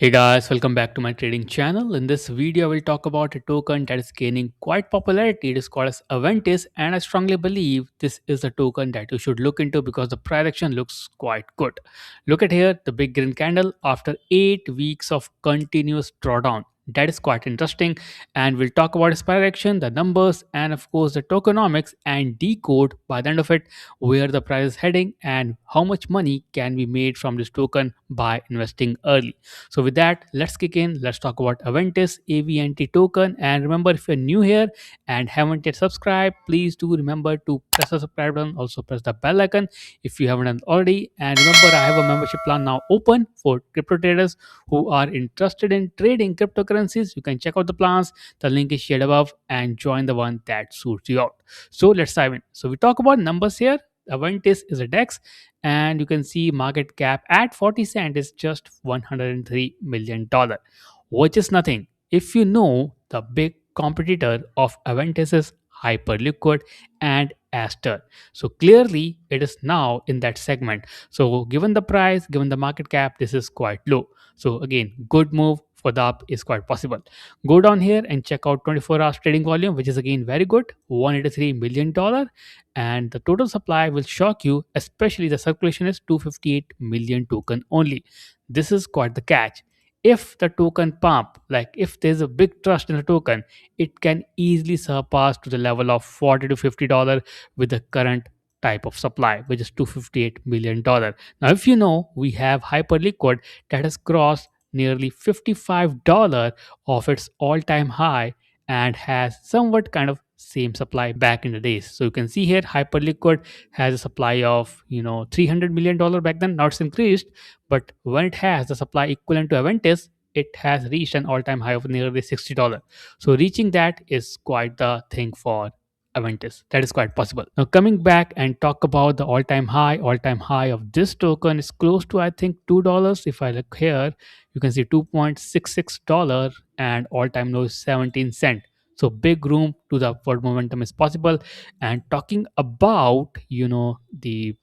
Hey guys, welcome back to my trading channel. In this video, I will talk about a token that is gaining quite popularity. It is called as Aventis, and I strongly believe this is a token that you should look into because the price action looks quite good. Look at here, the big green candle after 8 weeks of continuous drawdown. That is quite interesting, and we'll talk about its price action, the numbers, and of course the tokenomics, and decode by the end of it where the price is heading and how much money can be made from this token by investing early. So with that, let's kick in. Let's talk about Aventus AVNT token. And remember, if you're new here and haven't yet subscribed, please do remember to press the subscribe button. Also press the bell icon if you haven't done already. And remember, I have a membership plan now open for crypto traders who are interested in trading cryptocurrencies. You can check out the plans. The link is shared above and join the one that suits you out. So let's dive in. So we talk about numbers here. Aventis is a DEX, and you can see market cap at 40 cent is just $103 million, which is nothing if you know the big competitor of Aventus is Hyperliquid and Aster. So clearly it is now in that segment. So given the price, given the market cap, this is quite low. So again, good move for the up is quite possible. Go down here and check out 24 hours trading volume, which is again very good, $183 million, and the total supply will shock you, especially the circulation is 258 million token only. This is quite the catch. If the token pump, like if there's a big trust in the token, it can easily surpass to the level of 40 to $50 with the current type of supply, which is $258 million. Now if you know, we have Hyperliquid that has crossed nearly $55 of its all-time high and has somewhat kind of same supply back in the days. So you can see here Hyperliquid has a supply of $300 million back then. Now it's increased, but when it has the supply equivalent to Aventis, it has reached an all-time high of nearly $60. So reaching that is quite the thing for Aventis. That is quite possible. Now coming back and talk about the all-time high of this token is close to I think $2. If I look here, you can see $2.66 and all-time low is 17 cent. So big room to the upward momentum is possible. And talking about the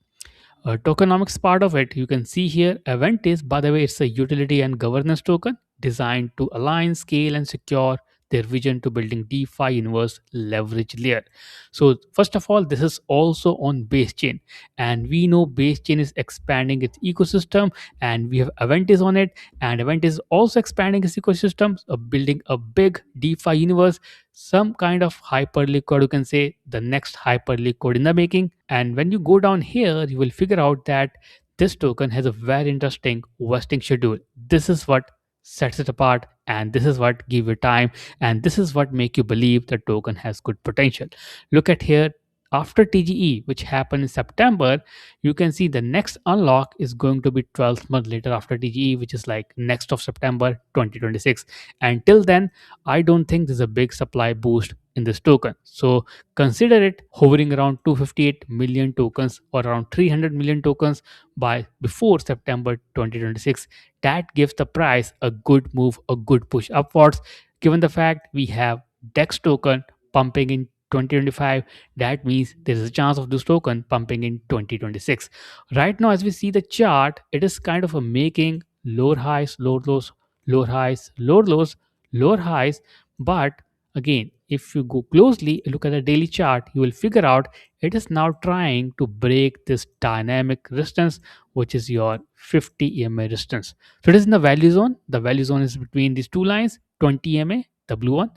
tokenomics part of it, you can see here Aventis. By the way, it's a utility and governance token designed to align, scale, and secure their vision to building DeFi universe leverage layer. So first of all, this is also on Basechain, and we know Basechain is expanding its ecosystem, and we have Aventis on it, and Aventis is also expanding its ecosystem, building a big DeFi universe, some kind of hyperliquid, you can say the next hyperliquid in the making. And when you go down here, you will figure out that this token has a very interesting vesting schedule. This is what sets it apart, and this is what give you time, and this is what make you believe the token has good potential. Look at here, after TGE, which happened in September, you can see the next unlock is going to be 12th month later after TGE, which is like next of September 2026. Until then, I don't think there's a big supply boost in this token. So consider it hovering around 258 million tokens or around 300 million tokens by before September 2026. That gives the price a good move, a good push upwards. Given the fact we have DEX token pumping in 2025, that means there is a chance of this token pumping in 2026. Right now, as we see the chart, it is kind of a making lower highs, lower lows, lower highs, lower lows, lower highs. But again, if you go closely look at the daily chart, you will figure out it is now trying to break this dynamic resistance, which is your 50 EMA resistance. So it is in the value zone. The value zone is between these two lines, 20 EMA, the blue one,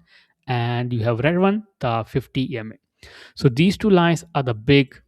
and you have red one, the 50 EMA. So these two lines are the big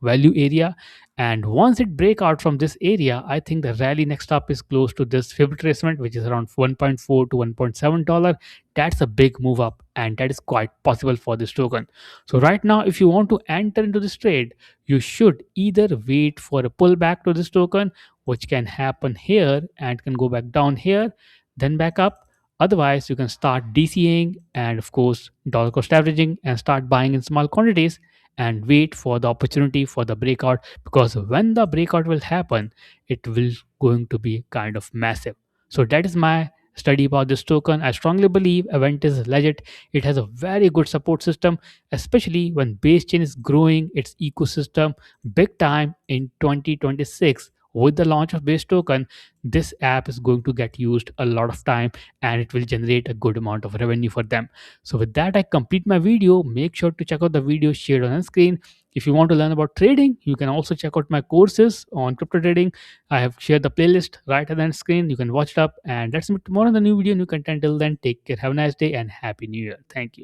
value area, and once it break out from this area, I think the rally next up is close to this fib retracement, which is around 1.4 to 1.7 dollar. That's a big move up, and that is quite possible for this token. So right now, if you want to enter into this trade, you should either wait for a pullback to this token, which can happen here and can go back down here, then back up. Otherwise, you can start DCAing and, of course, dollar cost averaging and start buying in small quantities and wait for the opportunity for the breakout, because when the breakout will happen, it will going to be kind of massive. So that is my study about this token. I strongly believe Aventus is legit. It has a very good support system, especially when Basechain is growing its ecosystem big time in 2026 with the launch of base token, this app is going to get used a lot of time, and it will generate a good amount of revenue for them. So with that, I complete my video. Make sure to check out the video shared on the screen. If you want to learn about trading, you can also check out my courses on crypto trading. I have shared the playlist right at the screen. You can watch it up, and let's meet tomorrow in the new video, new content. Till then, take care, have a nice day, and happy new year. Thank you.